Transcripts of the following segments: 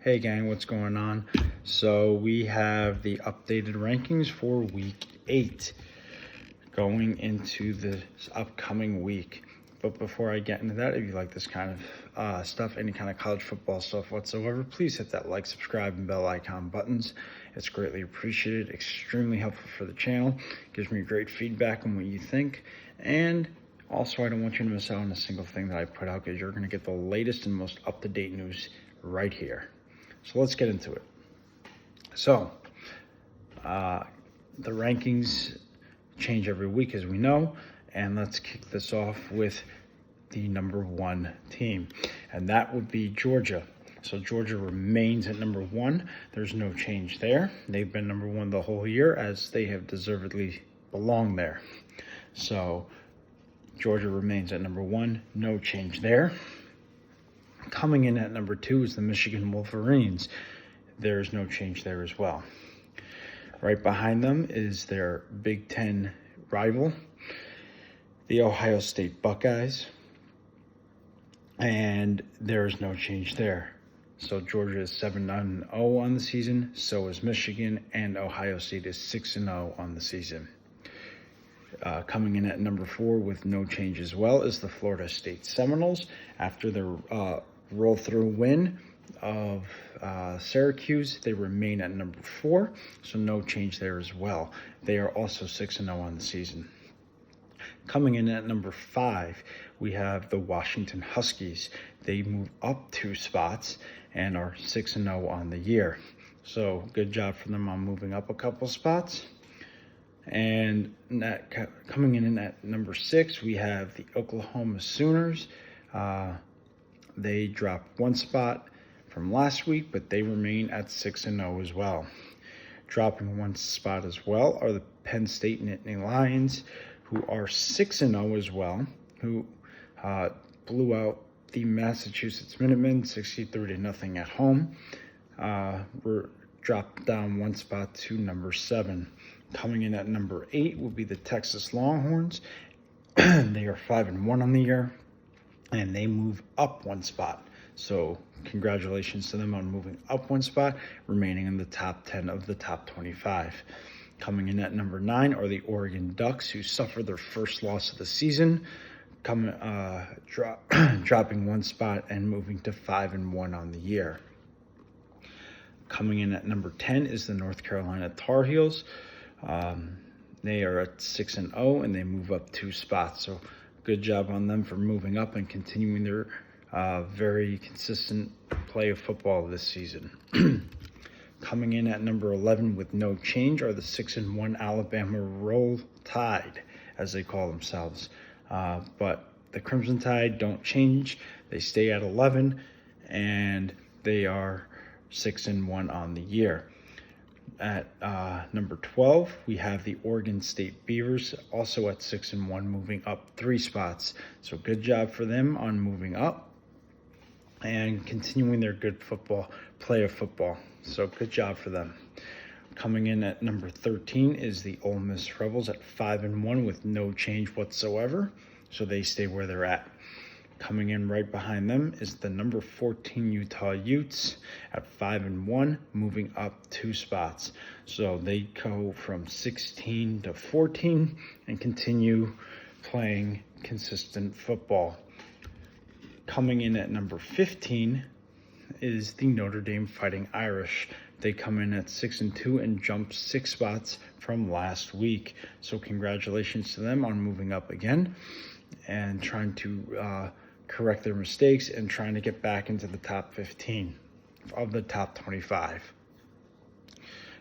Hey gang, what's going on? So we have the updated rankings for week 8 going into this upcoming week. But before I get into that, if you like this kind of stuff, any kind of college football stuff whatsoever, please hit that like, subscribe, and bell icon buttons. It's greatly appreciated, extremely helpful for the channel. Gives me great feedback on what you think. And also, I don't want you to miss out on a single thing that I put out, because you're going to get the latest and most up-to-date news right here. So let's get into it. So the rankings change every week, as we know, and let's kick this off with the number 1 team, and that would be Georgia. So Georgia remains at number 1. There's no change there. They've been number 1 the whole year, as they have deservedly belonged there. So Georgia remains at number 1. No change there. Coming in at number 2 is the Michigan Wolverines. There's no change there as well. Right behind them is their Big Ten rival, the Ohio State Buckeyes, and there is no change there. So Georgia is 7-0 on the season, so is Michigan, and Ohio State is 6-0 on the season. Coming in at number 4 with no change as well is the Florida State Seminoles. After their roll-through win of Syracuse, they remain at number 4, so no change there as well. They are also 6-0 on the season. Coming in at number 5, we have the Washington Huskies. They move up 2 spots and are 6-0 on the year. So good job for them on moving up a couple spots. And coming in at number 6, we have the Oklahoma Sooners. They dropped 1 spot from last week, but they remain at 6-0 as well. Dropping 1 spot as well are the Penn State Nittany Lions, who are 6-0 as well, who blew out the Massachusetts Minutemen 63-0 at home. Were dropped down 1 spot to number 7. Coming in at number 8 will be the Texas Longhorns. They are 5-1 on the year, and they move up 1 spot. So congratulations to them on moving up 1 spot, remaining in the top 10 of the top 25. Coming in at number 9 are the Oregon Ducks, who suffered their first loss of the season, dropping 1 spot and moving to 5-1 on the year. Coming in at number 10 is the North Carolina Tar Heels. They are at 6-0, and they move up 2 spots. So good job on them for moving up and continuing their very consistent play of football this season. Coming in at number 11 with no change are the 6-1 Alabama Roll Tide, as they call themselves. But the Crimson Tide don't change. They stay at 11, and they are 6-1 on the year. At number 12, we have the Oregon State Beavers, also at 6-1, moving up 3 spots. So good job for them on moving up and continuing their good play of football. So good job for them. Coming in at number 13 is the Ole Miss Rebels at 5-1 with no change whatsoever. So they stay where they're at. Coming in right behind them is the number 14 Utah Utes at 5-1, moving up 2 spots. So they go from 16 to 14 and continue playing consistent football. Coming in at number 15 is the Notre Dame Fighting Irish. They come in at 6-2 and jump 6 spots from last week. So congratulations to them on moving up again and trying to correct their mistakes and trying to get back into the top 15 of the top 25.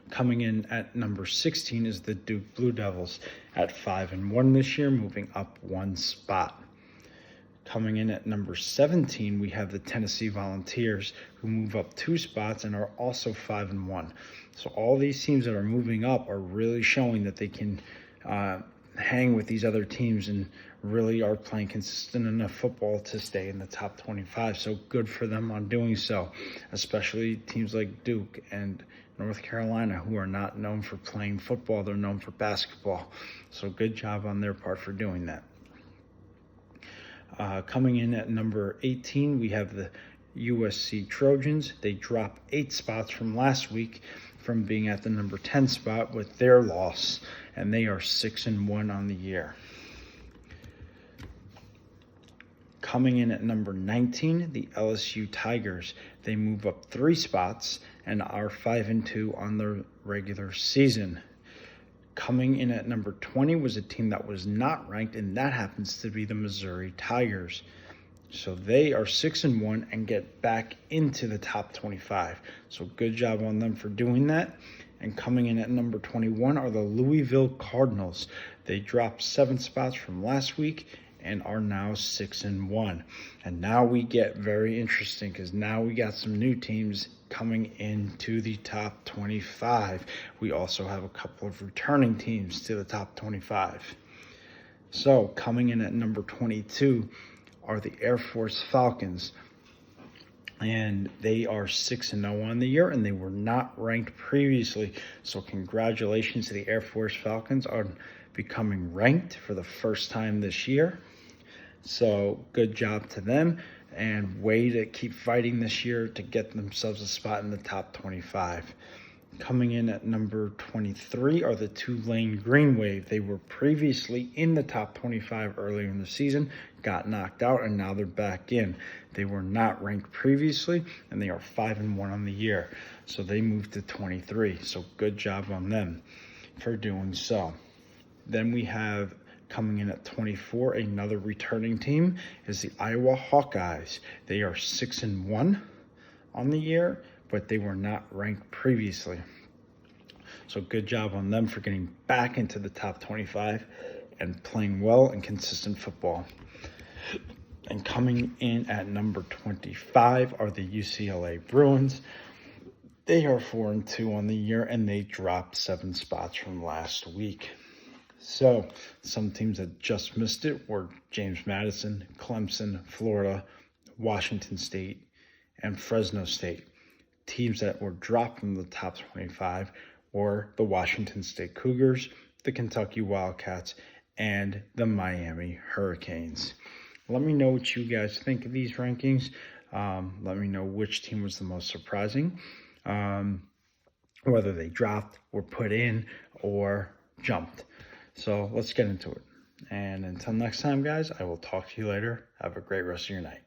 Coming in at number 16 is the Duke Blue Devils at 5-1 this year, moving up 1 spot. Coming in at number 17, we have the Tennessee Volunteers, who move up 2 spots and are also 5-1. So all these teams that are moving up are really showing that they can hang with these other teams and really are playing consistent enough football to stay in the top 25. So good for them on doing so, especially teams like Duke and North Carolina, who are not known for playing football. They're known for basketball. So good job on their part for doing that. Coming in at number 18, we have the USC Trojans. They dropped 8 spots from last week from being at the number 10 spot with their loss, and they are 6-1 on the year. Coming in at number 19, the LSU Tigers. They move up 3 spots and are 5-2 on the regular season. Coming in at number 20 was a team that was not ranked, and that happens to be the Missouri Tigers. So they are 6-1 and get back into the top 25. So good job on them for doing that. And coming in at number 21 are the Louisville Cardinals. They dropped 7 spots from last week and are now 6-1. And now we get very interesting, because now we got some new teams coming into the top 25. We also have a couple of returning teams to the top 25. So coming in at number 22 are the Air Force Falcons, and they are 6-0 on the year, and they were not ranked previously. So congratulations to the Air Force Falcons on becoming ranked for the first time this year. So good job to them, and way to keep fighting this year to get themselves a spot in the top 25. Coming in at number 23 are the Tulane Green Wave. They were previously in the top 25 earlier in the season, got knocked out, and now they're back in. They were not ranked previously, and they are 5-1 on the year. So they moved to 23. So good job on them for doing so. Then we have, coming in at 24, another returning team is the Iowa Hawkeyes. They are 6-1 on the year, but they were not ranked previously. So good job on them for getting back into the top 25 and playing well and consistent football. And coming in at number 25 are the UCLA Bruins. They are 4-2 on the year, and they dropped 7 spots from last week. So some teams that just missed it were James Madison, Clemson, Florida, Washington State, and Fresno State. Teams that were dropped from the top 25 were the Washington State Cougars, the Kentucky Wildcats, and the Miami Hurricanes. Let me know what you guys think of these rankings. Let me know which team was the most surprising, whether they dropped or put in or jumped. So let's get into it. And until next time, guys, I will talk to you later. Have a great rest of your night.